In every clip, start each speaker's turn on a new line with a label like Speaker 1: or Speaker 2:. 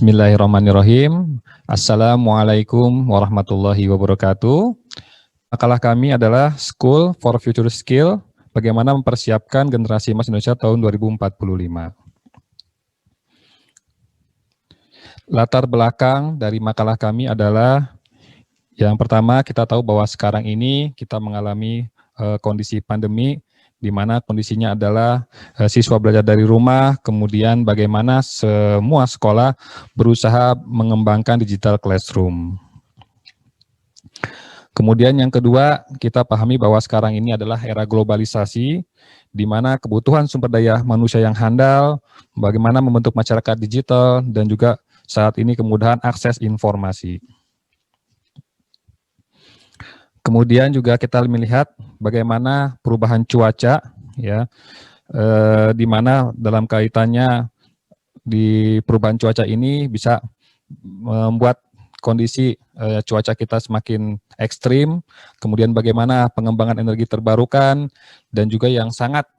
Speaker 1: Bismillahirrahmanirrahim. Assalamualaikum warahmatullahi wabarakatuh. Makalah kami adalah School for Future Skill, bagaimana mempersiapkan generasi emas Indonesia tahun 2045. Latar belakang dari makalah kami adalah, yang pertama kita tahu bahwa sekarang ini kita mengalami kondisi pandemi, di mana kondisinya adalah siswa belajar dari rumah, kemudian bagaimana semua sekolah berusaha mengembangkan digital classroom. Kemudian yang kedua, kita pahami bahwa sekarang ini adalah era globalisasi, di mana kebutuhan sumber daya manusia yang handal, bagaimana membentuk masyarakat digital, dan juga saat ini kemudahan akses informasi. Kemudian juga kita melihat bagaimana perubahan cuaca, ya, di mana dalam kaitannya di perubahan cuaca ini bisa membuat kondisi cuaca kita semakin ekstrim, kemudian bagaimana pengembangan energi terbarukan, dan juga yang sangat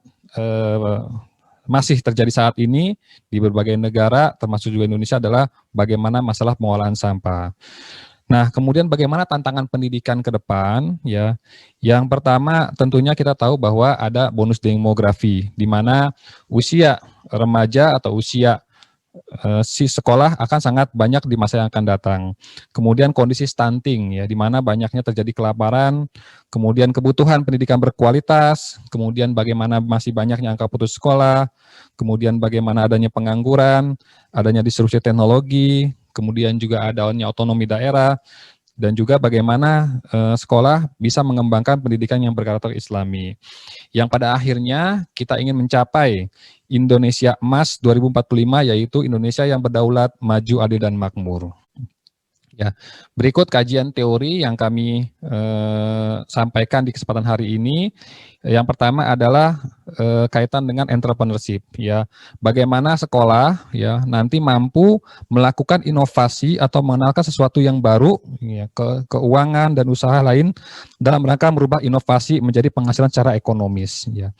Speaker 1: masih terjadi saat ini di berbagai negara, termasuk juga Indonesia, adalah bagaimana masalah pengolahan sampah. Nah, kemudian bagaimana tantangan pendidikan ke depan, ya. Yang pertama tentunya kita tahu bahwa ada bonus demografi, di mana usia remaja atau usia si sekolah akan sangat banyak di masa yang akan datang. Kemudian kondisi stunting, ya, di mana banyaknya terjadi kelaparan, kemudian kebutuhan pendidikan berkualitas, kemudian bagaimana masih banyaknya angka putus sekolah, kemudian bagaimana adanya pengangguran, adanya disrupsi teknologi, kemudian juga adanya otonomi daerah, dan juga bagaimana sekolah bisa mengembangkan pendidikan yang berkarakter Islami. Yang pada akhirnya kita ingin mencapai Indonesia Emas 2045, yaitu Indonesia yang berdaulat, maju, adil, dan makmur. Ya, berikut kajian teori yang kami sampaikan di kesempatan hari ini. Yang pertama adalah kaitan dengan entrepreneurship, ya. Bagaimana sekolah, ya, nanti mampu melakukan inovasi atau mengenalkan sesuatu yang baru, ya, ke keuangan dan usaha lain dalam rangka merubah inovasi menjadi penghasilan secara ekonomis, ya.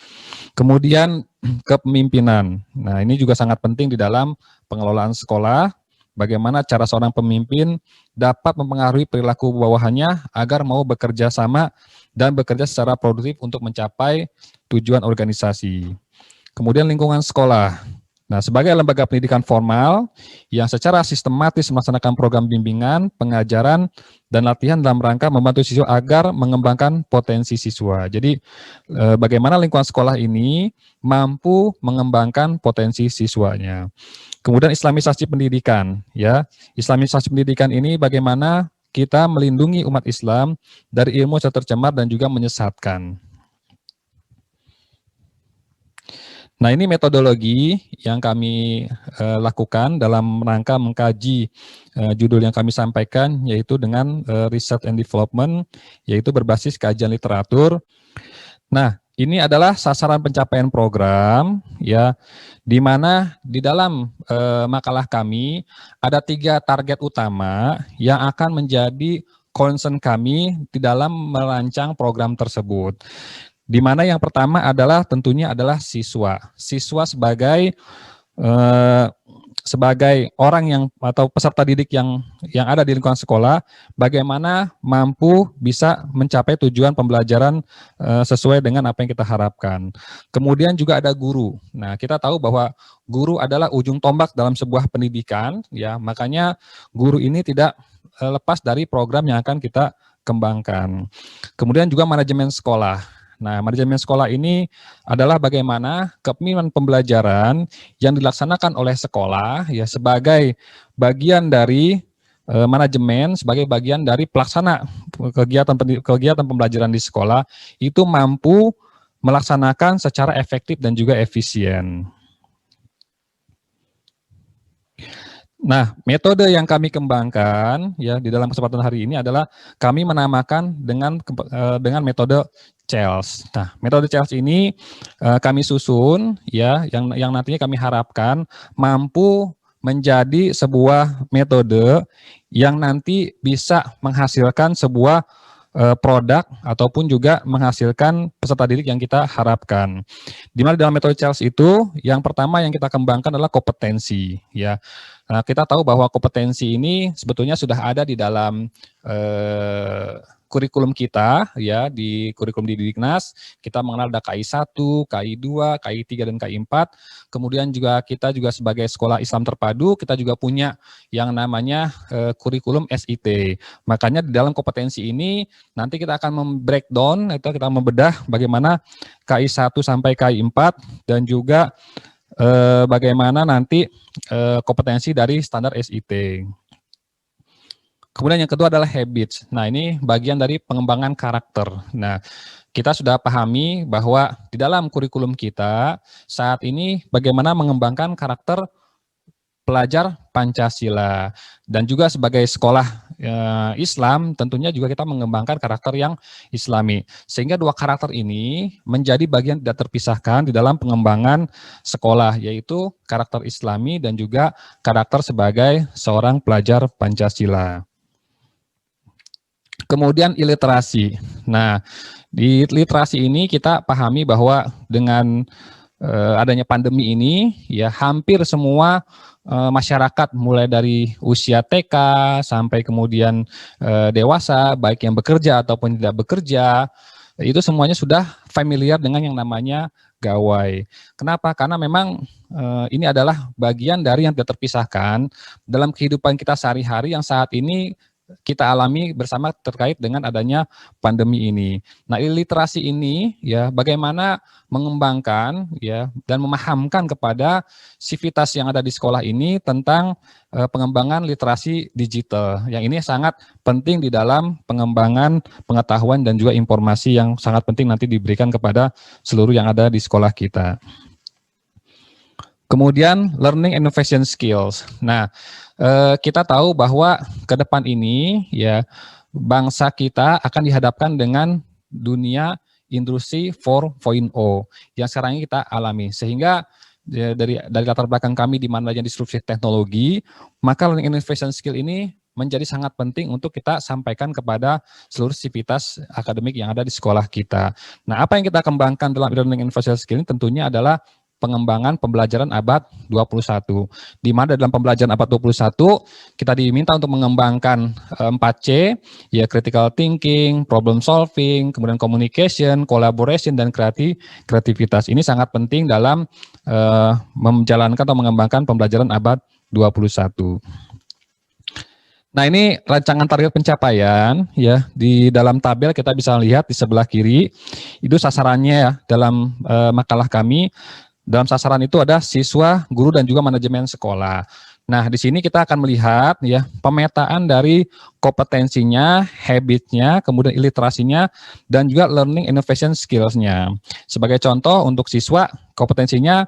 Speaker 1: Kemudian kepemimpinan. Nah, ini juga sangat penting di dalam pengelolaan sekolah. Bagaimana cara seorang pemimpin dapat mempengaruhi perilaku bawahannya agar mau bekerja sama dan bekerja secara produktif untuk mencapai tujuan organisasi. Kemudian lingkungan sekolah. Nah, sebagai lembaga pendidikan formal yang secara sistematis melaksanakan program bimbingan, pengajaran, dan latihan dalam rangka membantu siswa agar mengembangkan potensi siswa. Jadi, bagaimana lingkungan sekolah ini mampu mengembangkan potensi siswanya. Kemudian islamisasi pendidikan, ya. Islamisasi pendidikan ini bagaimana kita melindungi umat Islam dari ilmu yang tercemar dan juga menyesatkan. Nah, ini metodologi yang kami lakukan dalam rangka mengkaji judul yang kami sampaikan, yaitu dengan Research and Development, yaitu berbasis kajian literatur. Nah, ini adalah sasaran pencapaian program, ya, di mana di dalam makalah kami ada 3 target utama yang akan menjadi concern kami di dalam merancang program tersebut. Di mana yang pertama adalah tentunya adalah siswa. Siswa sebagai orang yang atau peserta didik yang ada di lingkungan sekolah, bagaimana mampu bisa mencapai tujuan pembelajaran sesuai dengan apa yang kita harapkan. Kemudian juga ada guru. Nah, kita tahu bahwa guru adalah ujung tombak dalam sebuah pendidikan, ya. Makanya guru ini tidak lepas dari program yang akan kita kembangkan. Kemudian juga manajemen sekolah. Nah, manajemen sekolah ini adalah bagaimana kepemimpinan pembelajaran yang dilaksanakan oleh sekolah, ya, sebagai bagian dari manajemen, sebagai bagian dari pelaksana kegiatan pembelajaran di sekolah, itu mampu melaksanakan secara efektif dan juga efisien. Nah, metode yang kami kembangkan, ya, di dalam kesempatan hari ini adalah kami menamakan dengan metode CHELS. Nah, metode CHELS ini kami susun, ya, yang nantinya kami harapkan mampu menjadi sebuah metode yang nanti bisa menghasilkan sebuah produk ataupun juga menghasilkan peserta didik yang kita harapkan. Di mana dalam metode CHALS itu yang pertama yang kita kembangkan adalah kompetensi, ya. Nah, kita tahu bahwa kompetensi ini sebetulnya sudah ada di dalam kurikulum kita, ya, di kurikulum di Diknas. Kita mengenal ada KI 1, KI 2, KI 3 dan KI 4. Kemudian juga kita juga sebagai sekolah Islam terpadu, kita juga punya yang namanya kurikulum SIT. Makanya di dalam kompetensi ini nanti kita akan membreakdown, itu kita membedah bagaimana KI 1 sampai KI 4 dan juga bagaimana nanti kompetensi dari standar SIT. Kemudian yang kedua adalah habits. Nah, ini bagian dari pengembangan karakter. Nah, kita sudah pahami bahwa di dalam kurikulum kita saat ini bagaimana mengembangkan karakter pelajar Pancasila. Dan juga sebagai sekolah Islam tentunya juga kita mengembangkan karakter yang Islami. Sehingga dua karakter ini menjadi bagian tidak terpisahkan di dalam pengembangan sekolah, yaitu karakter Islami dan juga karakter sebagai seorang pelajar Pancasila. Kemudian iliterasi. Nah, di literasi ini kita pahami bahwa dengan adanya pandemi ini, ya hampir semua masyarakat mulai dari usia TK sampai kemudian dewasa, baik yang bekerja ataupun tidak bekerja, itu semuanya sudah familiar dengan yang namanya gawai. Kenapa? Karena memang ini adalah bagian dari yang tidak terpisahkan dalam kehidupan kita sehari-hari yang saat ini kita alami bersama terkait dengan adanya pandemi ini. Nah, literasi ini ya bagaimana mengembangkan ya dan memahamkan kepada sivitas yang ada di sekolah ini tentang pengembangan literasi digital. Yang ini sangat penting di dalam pengembangan pengetahuan dan juga informasi yang sangat penting nanti diberikan kepada seluruh yang ada di sekolah kita. Kemudian learning innovation skills. Nah, kita tahu bahwa ke depan ini ya bangsa kita akan dihadapkan dengan dunia industri 4.0 yang sekarang ini kita alami. Sehingga dari latar belakang kami di mana yang disrupsi teknologi, maka learning innovation skill ini menjadi sangat penting untuk kita sampaikan kepada seluruh sivitas akademik yang ada di sekolah kita. Nah, apa yang kita kembangkan dalam learning innovation skill ini tentunya adalah pengembangan pembelajaran abad 21. Di mana dalam pembelajaran abad 21 kita diminta untuk mengembangkan 4C, ya critical thinking, problem solving, kemudian communication, collaboration, dan kreativitas. Ini sangat penting dalam menjalankan atau mengembangkan pembelajaran abad 21. Nah, ini rancangan target pencapaian ya. Di dalam tabel kita bisa lihat di sebelah kiri itu sasarannya ya dalam makalah kami. Dalam sasaran itu ada siswa, guru, dan juga manajemen sekolah. Nah, di sini kita akan melihat ya pemetaan dari kompetensinya, habitnya, kemudian iliterasinya, dan juga learning innovation skills-nya. Sebagai contoh untuk siswa, kompetensinya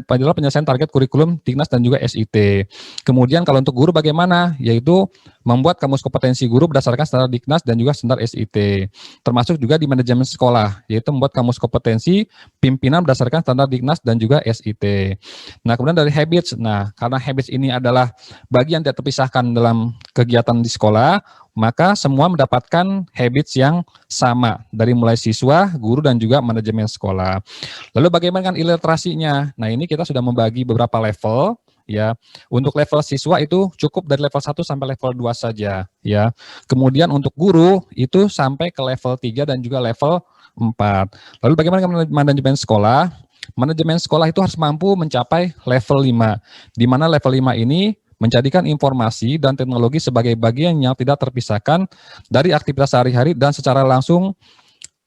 Speaker 1: penyelesaian target kurikulum Diknas dan juga SIT. Kemudian kalau untuk guru bagaimana? Yaitu membuat kamus kompetensi guru berdasarkan standar Diknas dan juga standar SIT. Termasuk juga di manajemen sekolah, yaitu membuat kamus kompetensi pimpinan berdasarkan standar Diknas dan juga SIT. Nah, kemudian dari habits, nah karena habits ini adalah bagian tidak terpisahkan dalam kegiatan di sekolah, maka semua mendapatkan habits yang sama dari mulai siswa, guru, dan juga manajemen sekolah. Lalu bagaimana dengan iliterasinya? Nah, ini kita sudah membagi beberapa level ya. Untuk level siswa itu cukup dari level 1 sampai level 2 saja ya. Kemudian untuk guru itu sampai ke level 3 dan juga level 4. Lalu bagaimana dengan manajemen sekolah? Manajemen sekolah itu harus mampu mencapai level 5, di mana level 5 ini menjadikan informasi dan teknologi sebagai bagian yang tidak terpisahkan dari aktivitas sehari-hari dan secara langsung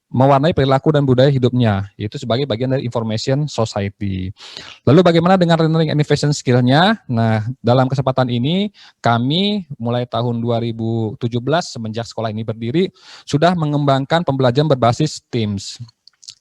Speaker 1: mewarnai perilaku dan budaya hidupnya, yaitu sebagai bagian dari information society. Lalu bagaimana dengan learning innovation skill-nya? Nah, dalam kesempatan ini kami mulai tahun 2017 semenjak sekolah ini berdiri sudah mengembangkan pembelajaran berbasis Teams.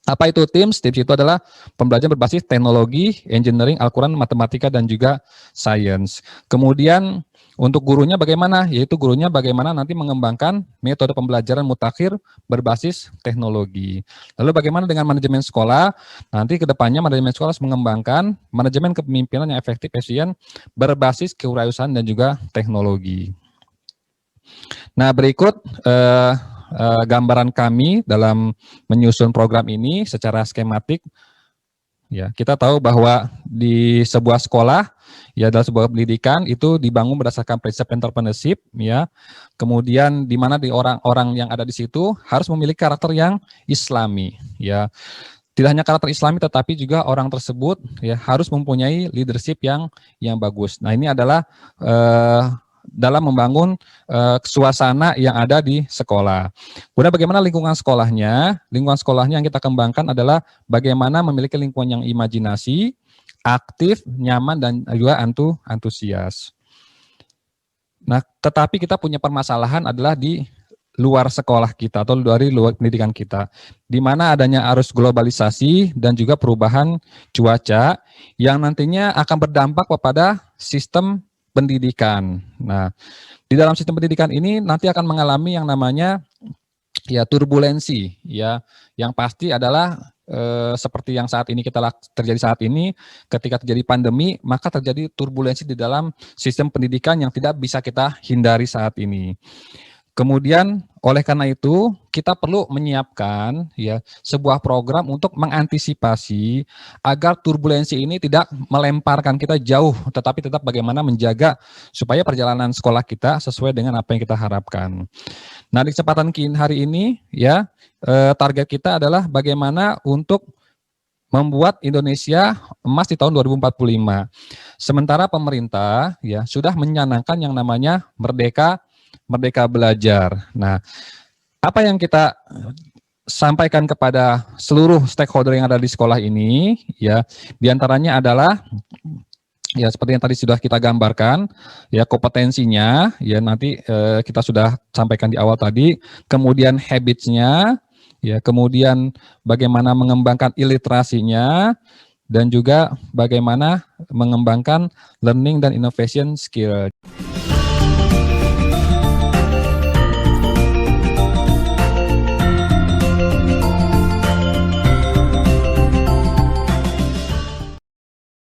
Speaker 1: Apa itu Teams? Teams itu adalah pembelajaran berbasis teknologi, engineering, Al-Quran, matematika, dan juga science. Kemudian untuk gurunya bagaimana? Yaitu gurunya bagaimana nanti mengembangkan metode pembelajaran mutakhir berbasis teknologi. Lalu bagaimana dengan manajemen sekolah? Nanti ke depannya manajemen sekolah harus mengembangkan manajemen kepemimpinan yang efektif, efisien, berbasis kewirausahaan dan juga teknologi. Nah, berikut gambaran kami dalam menyusun program ini secara skematik. Ya, kita tahu bahwa di sebuah sekolah, ya dalam sebuah pendidikan itu dibangun berdasarkan prinsip entrepreneurship, ya. Kemudian di mana di orang-orang yang ada di situ harus memiliki karakter yang Islami, ya. Tidak hanya karakter Islami, tetapi juga orang tersebut ya harus mempunyai leadership yang bagus. Nah, ini adalah dalam membangun suasana yang ada di sekolah. Kemudian bagaimana lingkungan sekolahnya? Lingkungan sekolahnya yang kita kembangkan adalah bagaimana memiliki lingkungan yang imajinasi, aktif, nyaman, dan juga antusias. Nah, tetapi kita punya permasalahan adalah di luar sekolah kita atau dari luar pendidikan kita, di mana adanya arus globalisasi dan juga perubahan cuaca yang nantinya akan berdampak kepada sistem pendidikan. Nah, di dalam sistem pendidikan ini nanti akan mengalami yang namanya ya turbulensi, ya. Yang pasti adalah seperti yang saat ini terjadi saat ini, ketika terjadi pandemi, maka terjadi turbulensi di dalam sistem pendidikan yang tidak bisa kita hindari saat ini. Kemudian oleh karena itu kita perlu menyiapkan ya sebuah program untuk mengantisipasi agar turbulensi ini tidak melemparkan kita jauh, tetapi tetap bagaimana menjaga supaya perjalanan sekolah kita sesuai dengan apa yang kita harapkan. Nah, di kesempatan hari ini ya target kita adalah bagaimana untuk membuat Indonesia emas di tahun 2045. Sementara pemerintah ya sudah mencanangkan yang namanya Merdeka Belajar. Nah, apa yang kita sampaikan kepada seluruh stakeholder yang ada di sekolah ini, ya, diantaranya adalah, ya seperti yang tadi sudah kita gambarkan, ya kompetensinya, ya nanti kita sudah sampaikan di awal tadi, kemudian habits-nya, ya kemudian bagaimana mengembangkan iliterasinya, dan juga bagaimana mengembangkan learning dan innovation skill.